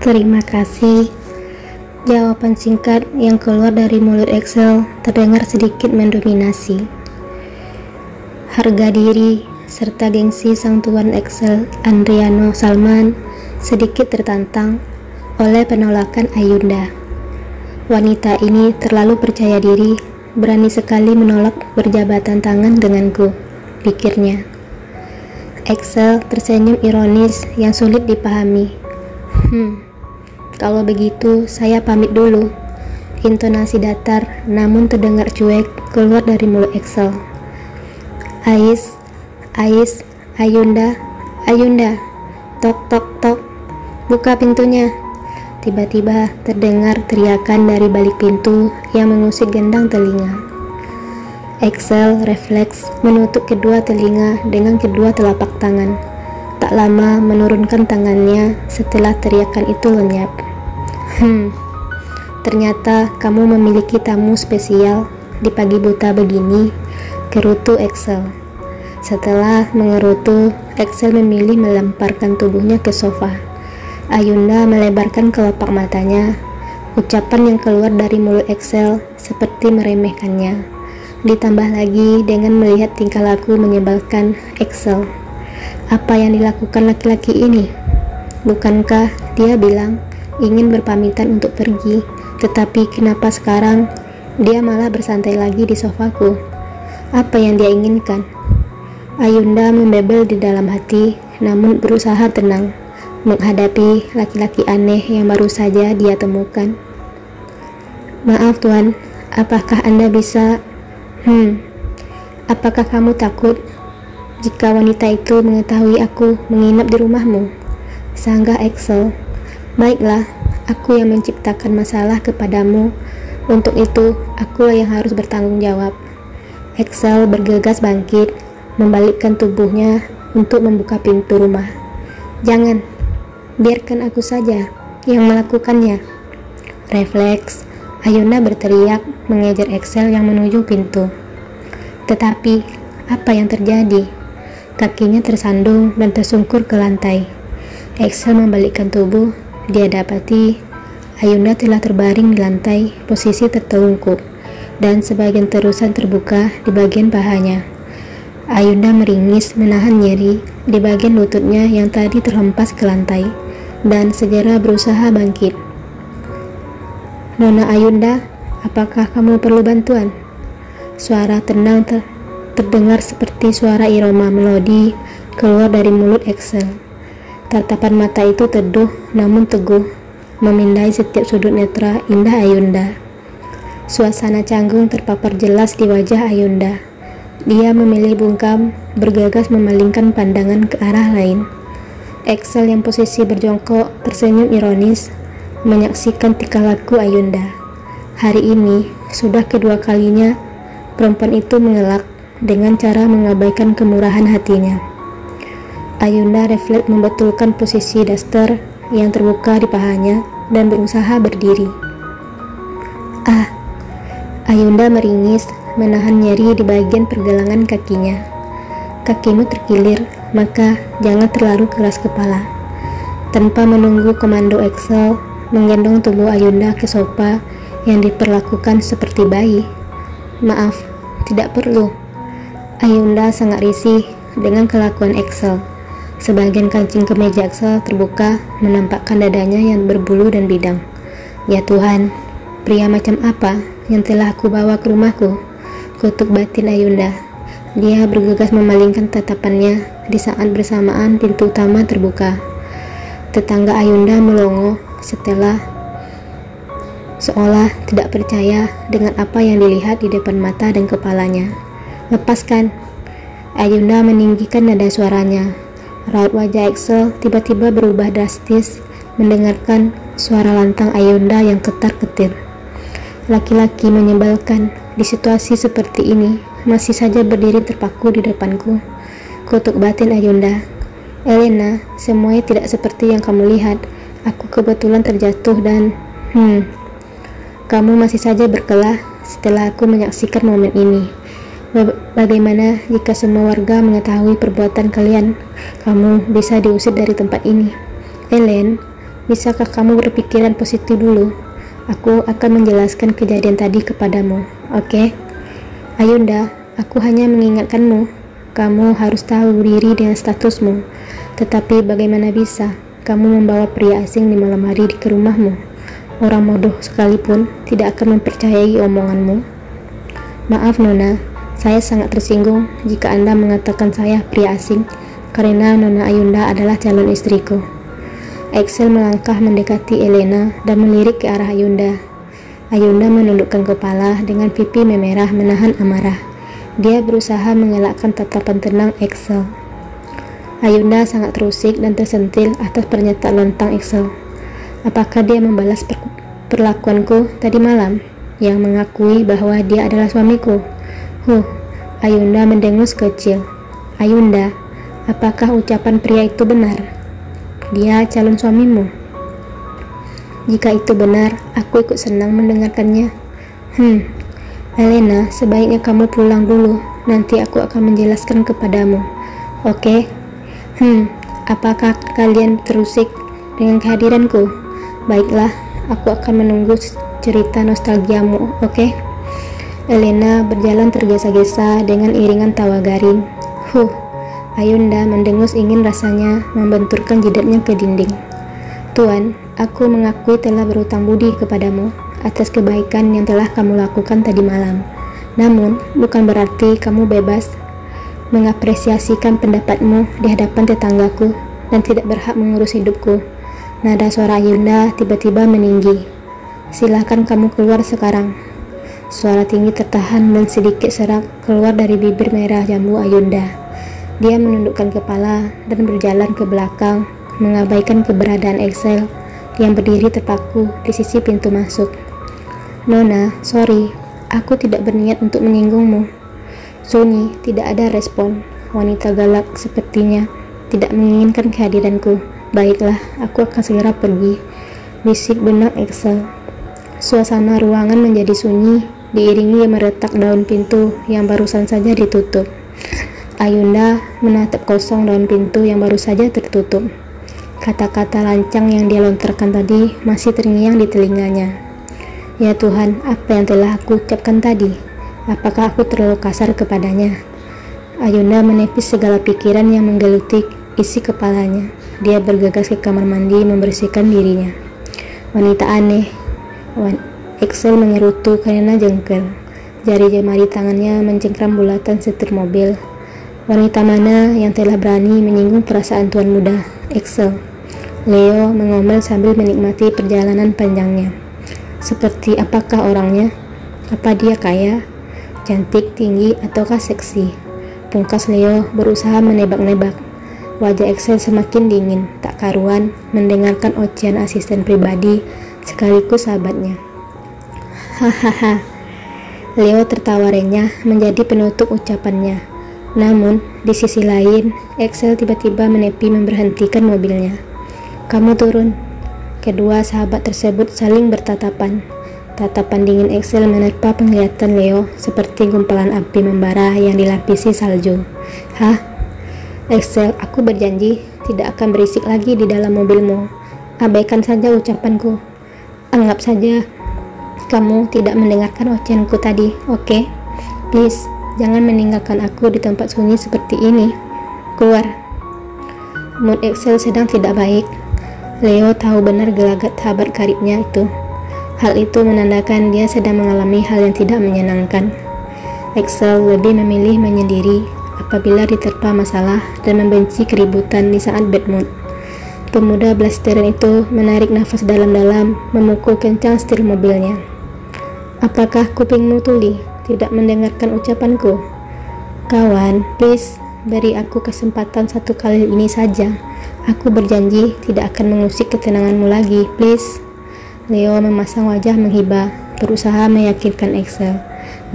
Terima kasih. Jawaban singkat yang keluar dari mulut Excel terdengar sedikit mendominasi. Harga diri serta gengsi sang tuan Excel, Andriano Salman, sedikit tertantang oleh penolakan Ayunda. Wanita ini terlalu percaya diri, berani sekali menolak berjabatan tangan denganku, pikirnya. Excel tersenyum ironis yang sulit dipahami. Kalau begitu saya pamit dulu. Intonasi datar namun terdengar cuek keluar dari mulut Excel. Ais, Ayunda, tok tok tok, buka pintunya. Tiba-tiba terdengar teriakan dari balik pintu yang mengusik gendang telinga. Excel refleks menutup kedua telinga dengan kedua telapak tangan. Tak lama menurunkan tangannya setelah teriakan itu lenyap. Ternyata kamu memiliki tamu spesial di pagi buta begini, gerutu Excel. Setelah mengerutu, Excel memilih melemparkan tubuhnya ke sofa. Ayunda melebarkan kelopak matanya. Ucapan yang keluar dari mulut Excel seperti meremehkannya. Ditambah lagi dengan melihat tingkah laku menyebalkan Excel. Apa yang dilakukan laki-laki ini? Bukankah dia bilang ingin berpamitan untuk pergi, tetapi kenapa sekarang dia malah bersantai lagi di sofaku? Apa yang dia inginkan? Ayunda membebel di dalam hati, namun berusaha tenang menghadapi laki-laki aneh yang baru saja dia temukan. Maaf tuan, apakah Anda bisa... apakah kamu takut jika wanita itu mengetahui aku menginap di rumahmu? Sanggah Excel. Baiklah, aku yang menciptakan masalah kepadamu. Untuk itu, akulah yang harus bertanggung jawab. Excel bergegas bangkit, membalikkan tubuhnya untuk membuka pintu rumah. Jangan, biarkan aku saja yang melakukannya. Refleks, Ayunda berteriak mengejar Excel yang menuju pintu. Tetapi, apa yang terjadi? Kakinya tersandung dan tersungkur ke lantai. Excel membalikkan tubuh. Dia dapati Ayunda telah terbaring di lantai, posisi tertelungkup, dan sebagian terusan terbuka di bagian pahanya. Ayunda meringis menahan nyeri di bagian lututnya yang tadi terhempas ke lantai, dan segera berusaha bangkit. Nona Ayunda, apakah kamu perlu bantuan? Suara tenang terdengar seperti suara irama melodi keluar dari mulut Excel. Tatapan mata itu teduh namun teguh, memindai setiap sudut netra indah Ayunda. Suasana canggung terpapar jelas di wajah Ayunda. Dia memilih bungkam, bergegas memalingkan pandangan ke arah lain. Excel yang posisi berjongkok tersenyum ironis, menyaksikan tingkah laku Ayunda. Hari ini sudah kedua kalinya perempuan itu mengelak dengan cara mengabaikan kemurahan hatinya. Ayunda refleks membetulkan posisi daster yang terbuka di pahanya dan berusaha berdiri. Ayunda meringis menahan nyeri di bagian pergelangan kakinya. Kakimu terkilir, maka jangan terlalu keras kepala. Tanpa menunggu komando Excel, menggendong tubuh Ayunda ke sofa yang diperlakukan seperti bayi. Maaf, tidak perlu. Ayunda sangat risih dengan kelakuan Excel. Sebagian kancing kemeja Excel terbuka, menampakkan dadanya yang berbulu dan bidang. Ya Tuhan, pria macam apa yang telah aku bawa ke rumahku? Kutuk batin Ayunda. Dia bergegas memalingkan tatapannya di saat bersamaan pintu utama terbuka. Tetangga Ayunda melongo seolah tidak percaya dengan apa yang dilihat di depan mata dan kepalanya. Lepaskan. Ayunda meninggikan nada suaranya. Raut wajah Excel tiba-tiba berubah drastis mendengarkan suara lantang Ayunda yang ketar-ketir. Laki-laki menyebalkan di situasi seperti ini masih saja berdiri terpaku di depanku. Kutuk batin Ayunda. Elena, semuanya tidak seperti yang kamu lihat. Aku kebetulan terjatuh dan kamu masih saja berkelah setelah aku menyaksikan momen ini. Bagaimana jika semua warga mengetahui perbuatan kalian? Kamu bisa diusir dari tempat ini. Ellen, Bisakah kamu berpikiran positif dulu? Aku akan menjelaskan kejadian tadi kepadamu, oke? Ayunda, aku hanya mengingatkanmu. Kamu harus tahu diri dengan statusmu. Tetapi bagaimana bisa kamu membawa pria asing di malam hari ke rumahmu? Orang bodoh sekalipun tidak akan mempercayai omonganmu. Maaf Nona, saya sangat tersinggung jika Anda mengatakan saya pria asing, karena Nona Ayunda adalah calon istriku. Axel melangkah mendekati Elena dan melirik ke arah Ayunda. Ayunda menundukkan kepala dengan pipi memerah menahan amarah. Dia berusaha mengelakkan tatapan tenang Axel. Ayunda sangat terusik dan tersentil atas pernyataan lontang Axel. Apakah dia membalas perlakuanku tadi malam, yang mengakui bahwa dia adalah suamiku? Ayunda mendengus kecil. Ayunda, apakah ucapan pria itu benar? Dia calon suamimu. Jika itu benar, aku ikut senang mendengarkannya. Elena, sebaiknya kamu pulang dulu. Nanti aku akan menjelaskan kepadamu. Oke? Apakah kalian terusik dengan kehadiranku? Baiklah, aku akan menunggu cerita nostalgiamu, oke? Elena berjalan tergesa-gesa dengan iringan tawa garing. Ayunda mendengus ingin rasanya membenturkan jidatnya ke dinding. Tuan, aku mengakui telah berhutang budi kepadamu atas kebaikan yang telah kamu lakukan tadi malam. Namun, bukan berarti kamu bebas mengapresiasikan pendapatmu di hadapan tetanggaku dan tidak berhak mengurus hidupku. Nada suara Ayunda tiba-tiba meninggi. Silahkan kamu keluar sekarang. Suara tinggi tertahan dan sedikit serak keluar dari bibir merah jambu Ayunda. Dia menundukkan kepala dan berjalan ke belakang, mengabaikan keberadaan Axel yang berdiri terpaku di sisi pintu masuk. Nona, sorry, aku tidak berniat untuk menyinggungmu. Sunyi, tidak ada respon. Wanita galak sepertinya tidak menginginkan kehadiranku. Baiklah, aku akan segera pergi, bisik benak Axel. Suasana ruangan menjadi sunyi, diiringi meretak daun pintu yang barusan saja ditutup. Ayunda menatap kosong daun pintu yang baru saja tertutup. Kata-kata lancang yang dia lontarkan tadi masih terngiang di telinganya. Ya Tuhan, apa yang telah aku ucapkan tadi? Apakah aku terlalu kasar kepadanya? Ayunda menepis segala pikiran yang menggeluti isi kepalanya. Dia bergegas ke kamar mandi membersihkan dirinya. Wanita aneh. Axel mengerutu karena jengkel. Jari jemari tangannya mencengkram bulatan setir mobil. Wanita mana yang telah berani menyinggung perasaan tuan muda, Axel? Leo mengomel sambil menikmati perjalanan panjangnya. Seperti apakah orangnya? Apa dia kaya, cantik, tinggi, ataukah seksi? Pungkas Leo berusaha menebak-nebak. Wajah Axel semakin dingin, tak karuan mendengarkan ocehan asisten pribadi sekaligus sahabatnya. Hahaha. Leo tertawa renyah menjadi penutup ucapannya. Namun, di sisi lain, Axel tiba-tiba menepi memberhentikan mobilnya. Kamu turun. Kedua sahabat tersebut saling bertatapan. Tatapan dingin Axel menerpa penglihatan Leo seperti gumpalan api membara yang dilapisi salju. Axel, aku berjanji tidak akan berisik lagi di dalam mobilmu. Abaikan saja ucapanku. Anggap saja kamu tidak mendengarkan ocehanku tadi, oke? Please. Jangan meninggalkan aku di tempat sunyi seperti ini. Keluar. Mood Axel sedang tidak baik. Leo tahu benar gelagat sahabat karibnya itu. Hal itu menandakan dia sedang mengalami hal yang tidak menyenangkan. Axel lebih memilih menyendiri apabila diterpa masalah dan membenci keributan di saat bad mood. Pemuda blasteran itu menarik nafas dalam-dalam, memukul kencang setir mobilnya. Apakah kupingmu tuli? Tidak mendengarkan ucapanku? Kawan, please, beri aku kesempatan satu kali ini saja. Aku berjanji tidak akan mengusik ketenanganmu lagi, please. Leo memasang wajah menghibah, berusaha meyakinkan Axel.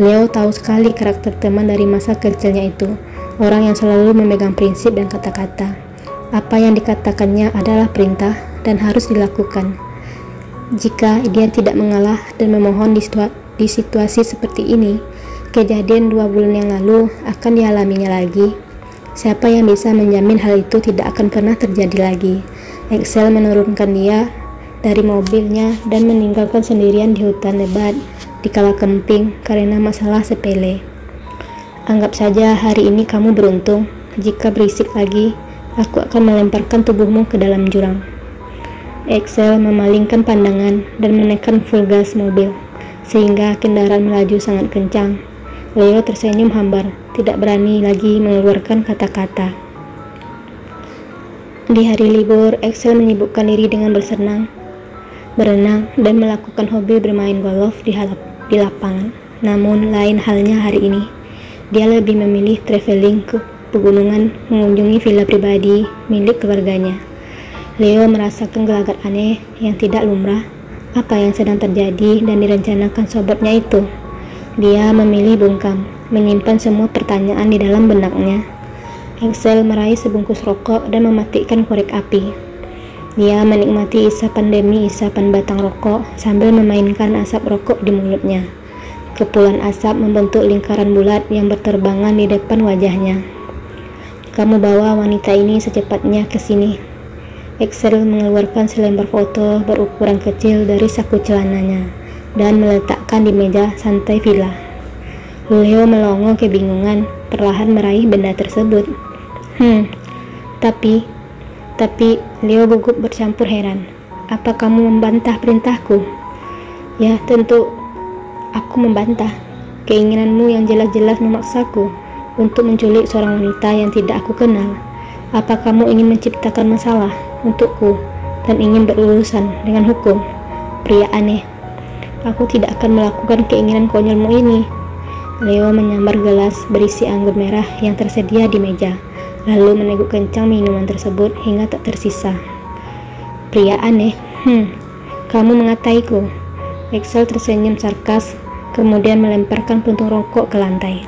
Leo tahu sekali karakter teman dari masa kecilnya itu, orang yang selalu memegang prinsip dan kata-kata. Apa yang dikatakannya adalah perintah dan harus dilakukan. Jika dia tidak mengalah dan memohon di situasi seperti ini, kejadian 2 bulan yang lalu akan dialaminya lagi. Siapa yang bisa menjamin hal itu tidak akan pernah terjadi lagi? Axel menurunkan dia dari mobilnya dan meninggalkan sendirian di hutan lebat di kala kemping karena masalah sepele. Anggap saja hari ini kamu beruntung. Jika berisik lagi, aku akan melemparkan tubuhmu ke dalam jurang. Axel memalingkan pandangan dan menekan full gas mobil, sehingga kendaraan melaju sangat kencang. Leo tersenyum hambar, tidak berani lagi mengeluarkan kata-kata. Di hari libur, Axel menyibukkan diri dengan berenang, dan melakukan hobi bermain golf di lapangan. Namun, lain halnya hari ini. Dia lebih memilih traveling ke pegunungan, mengunjungi villa pribadi milik keluarganya. Leo merasakan gelagat aneh yang tidak lumrah. Apa yang sedang terjadi dan direncanakan sobatnya itu? Dia memilih bungkam, menyimpan semua pertanyaan di dalam benaknya. Axel meraih sebungkus rokok dan mematikan korek api. Dia menikmati isapan demi isapan batang rokok sambil memainkan asap rokok di mulutnya. Kepulan asap membentuk lingkaran bulat yang berterbangan di depan wajahnya. Kamu bawa wanita ini secepatnya ke sini. Axel mengeluarkan selembar foto berukuran kecil dari saku celananya dan meletakkan di meja santai villa. Leo melongo kebingungan, perlahan meraih benda tersebut. Tapi Leo gugup bercampur heran. Apa kamu membantah perintahku? Ya, tentu aku membantah. Keinginanmu yang jelas-jelas memaksaku untuk menculik seorang wanita yang tidak aku kenal. Apa kamu ingin menciptakan masalah untukku dan ingin berurusan dengan hukum? Pria aneh. Aku tidak akan melakukan keinginan konyolmu ini. Leo menyambar gelas berisi anggur merah yang tersedia di meja, lalu meneguk kencang minuman tersebut hingga tak tersisa. Pria aneh, kamu mengataiku. Axel tersenyum sarkas, kemudian melemparkan puntung rokok ke lantai.